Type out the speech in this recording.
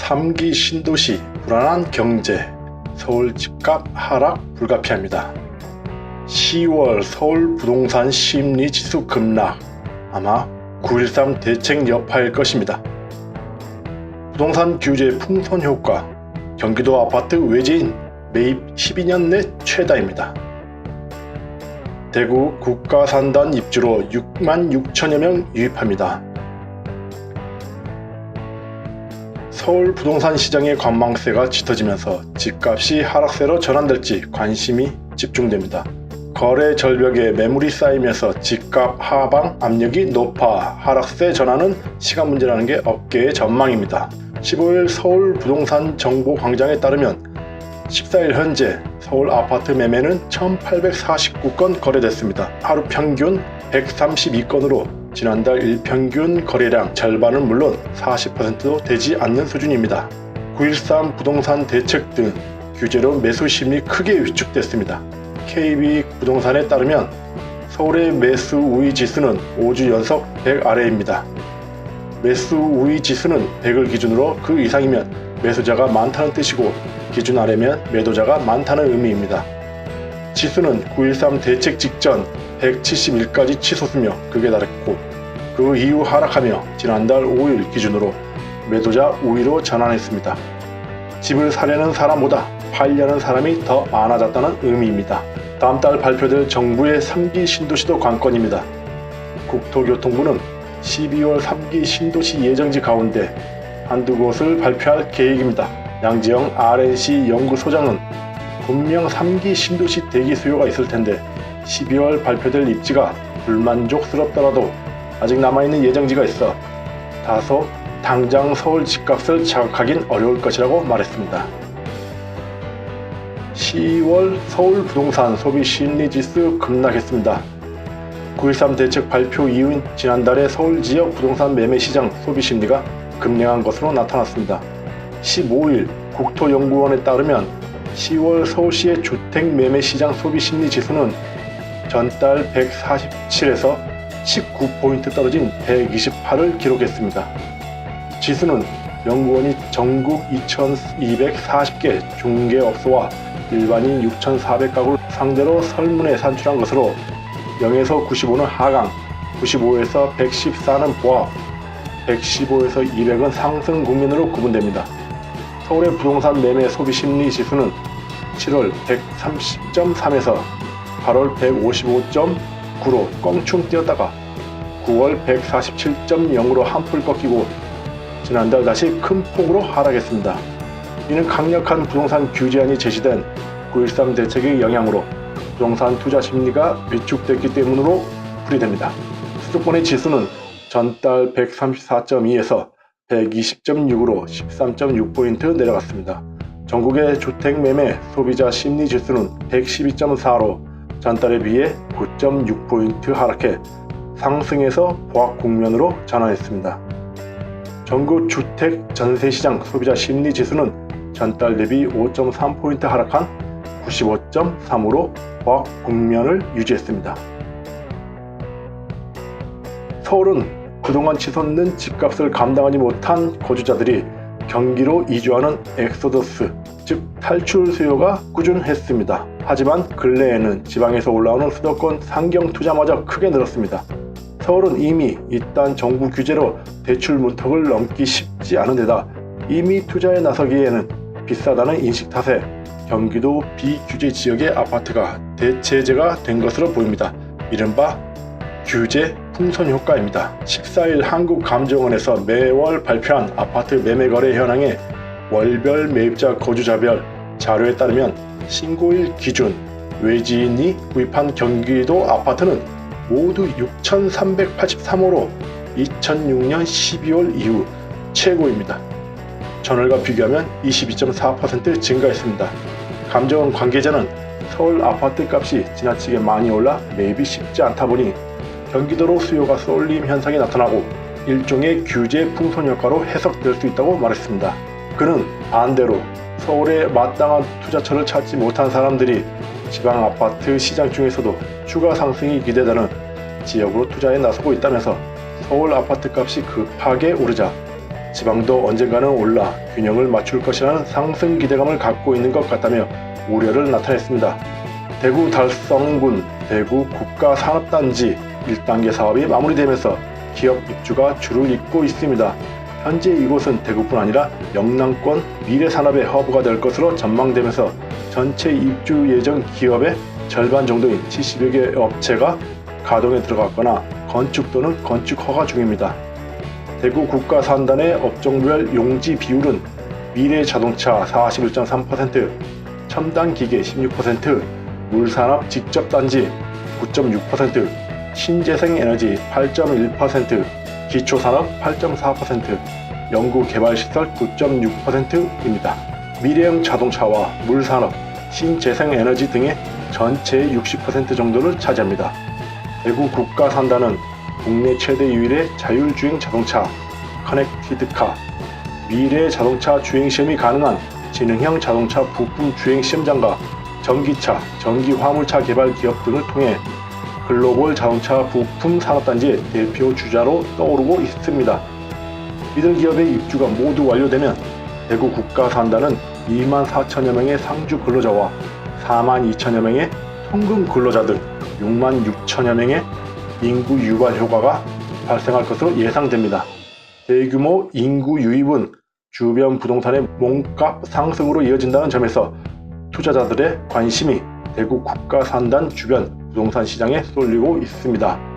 3기 신도시 불안한 경제, 서울 집값 하락 불가피합니다. 10월 서울 부동산 심리지수 급락, 아마 9.13 대책 여파일 것입니다. 부동산 규제 풍선 효과, 경기도 아파트 외지인 매입 12년 내 최다입니다. 대구 국가산단 입주로 6만 6천여 명 유입합니다. 서울 부동산 시장의 관망세가 짙어지면서 집값이 하락세로 전환될지 관심이 집중됩니다. 거래 절벽에 매물이 쌓이면서 집값 하방 압력이 높아 하락세 전환은 시간 문제라는 게 업계의 전망입니다. 15일 서울 부동산 정보광장에 따르면 14일 현재 서울 아파트 매매는 1849건 거래됐습니다. 하루 평균 132건으로 지난달 일평균 거래량 절반은 물론 40%도 되지 않는 수준입니다. 9.13 부동산 대책 등 규제로 매수 심리 크게 위축됐습니다. KB 부동산에 따르면 서울의 매수 우위 지수는 5주 연속 100 아래입니다. 매수 우위 지수는 100을 기준으로 그 이상이면 매수자가 많다는 뜻이고 기준 아래면 매도자가 많다는 의미입니다. 지수는 9.13 대책 직전 171까지 치솟으며 극에 달했고 그 이후 하락하며 지난달 5일 기준으로 매도자 우위로 전환했습니다. 집을 사려는 사람보다 팔려는 사람이 더 많아졌다는 의미입니다. 다음 달 발표될 정부의 3기 신도시도 관건입니다. 국토교통부는 12월 3기 신도시 예정지 가운데 한두 곳을 발표할 계획입니다. 양지영 RNC 연구소장은 분명 3기 신도시 대기 수요가 있을 텐데 12월 발표될 입지가 불만족스럽더라도 아직 남아있는 예정지가 있어 다소 당장 서울 집값을 자극하긴 어려울 것이라고 말했습니다. 10월 서울 부동산 소비 심리지수 급락했습니다. 9.13 대책 발표 이후인 지난달에 서울 지역 부동산 매매 시장 소비 심리가 급락한 것으로 나타났습니다. 15일 국토연구원에 따르면 10월 서울시의 주택 매매 시장 소비 심리 지수는 전달 147에서 19포인트 떨어진 128을 기록했습니다. 지수는 연구원이 전국 2,240개 중개업소와 일반인 6,400가구를 상대로 설문에 산출한 것으로 0에서 95는 하강, 95에서 114는 보합, 115에서 200은 상승 국면으로 구분됩니다. 서울의 부동산 매매 소비 심리 지수는 7월 130.3에서 8월 155.9로 껑충 뛰었다가 9월 147.0으로 한풀 꺾이고 지난달 다시 큰 폭으로 하락했습니다. 이는 강력한 부동산 규제안이 제시된 9.13 대책의 영향으로 부동산 투자 심리가 위축됐기 때문으로 풀이됩니다. 수도권의 지수는 전달 134.2에서 120.6으로 13.6포인트 내려갔습니다. 전국의 주택매매 소비자 심리지수는 112.4로 전달에 비해 9.6포인트 하락해 상승에서 보합 국면으로 전환했습니다. 전국 주택 전세시장 소비자 심리지수는 전달 대비 5.3포인트 하락한 95.3으로 보합 국면을 유지했습니다. 서울은 그동안 치솟는 집값을 감당하지 못한 거주자들이 경기로 이주하는 엑소더스, 즉 탈출 수요가 꾸준했습니다. 하지만 근래에는 지방에서 올라오는 수도권 상경 투자마저 크게 늘었습니다. 서울은 이미 이딴 정부 규제로 대출 문턱을 넘기 쉽지 않은 데다 이미 투자에 나서기에는 비싸다는 인식 탓에 경기도 비규제 지역의 아파트가 대체제가 된 것으로 보입니다. 이른바 규제 풍선 효과입니다. 14일 한국감정원에서 매월 발표한 아파트 매매 거래 현황의 월별 매입자 거주자별 자료에 따르면 신고일 기준 외지인이 구입한 경기도 아파트는 모두 6,383호로 2006년 12월 이후 최고입니다. 전월과 비교하면 22.4% 증가했습니다. 감정원 관계자는 서울 아파트 값이 지나치게 많이 올라 매입이 쉽지 않다 보니 경기도로 수요가 쏠림 현상이 나타나고 일종의 규제 풍선 효과로 해석될 수 있다고 말했습니다. 그는 반대로 서울에 마땅한 투자처를 찾지 못한 사람들이 지방 아파트 시장 중에서도 추가 상승이 기대되는 지역으로 투자에 나서고 있다면서 서울 아파트 값이 급하게 오르자 지방도 언젠가는 올라 균형을 맞출 것이라는 상승 기대감을 갖고 있는 것 같다며 우려를 나타냈습니다. 대구 달성군 대구 국가산업단지 1단계 사업이 마무리되면서 기업 입주가 줄을 잇고 있습니다. 현재 이곳은 대구뿐 아니라 영남권 미래산업의 허브가 될 것으로 전망되면서 전체 입주 예정 기업의 절반 정도인 70여 개 업체가 가동에 들어갔거나 건축 또는 건축 허가 중입니다. 대구 국가산단의 업종별 용지 비율은 미래자동차 41.3%, 첨단기계 16%, 물산업 직접단지 9.6%, 신재생에너지 8.1%, 기초산업 8.4%, 연구개발시설 9.6%입니다. 미래형 자동차와 물산업, 신재생에너지 등의 전체의 60% 정도를 차지합니다. 대구 국가산단은 국내 최대 유일의 자율주행 자동차, 커넥티드카, 미래 자동차 주행시험이 가능한 지능형 자동차 부품 주행시험장과 전기차, 전기화물차 개발 기업 등을 통해 글로벌 자동차 부품 산업단지의 대표 주자로 떠오르고 있습니다. 이들 기업의 입주가 모두 완료되면 대구 국가산단은 24,000여 명의 상주 근로자와 42,000여 명의 통금 근로자 등 66,000여 명의 인구 유발 효과가 발생할 것으로 예상됩니다. 대규모 인구 유입은 주변 부동산의 몸값 상승으로 이어진다는 점에서 투자자들의 관심이 대구 국가산단 주변 부동산 시장에 쏠리고 있습니다.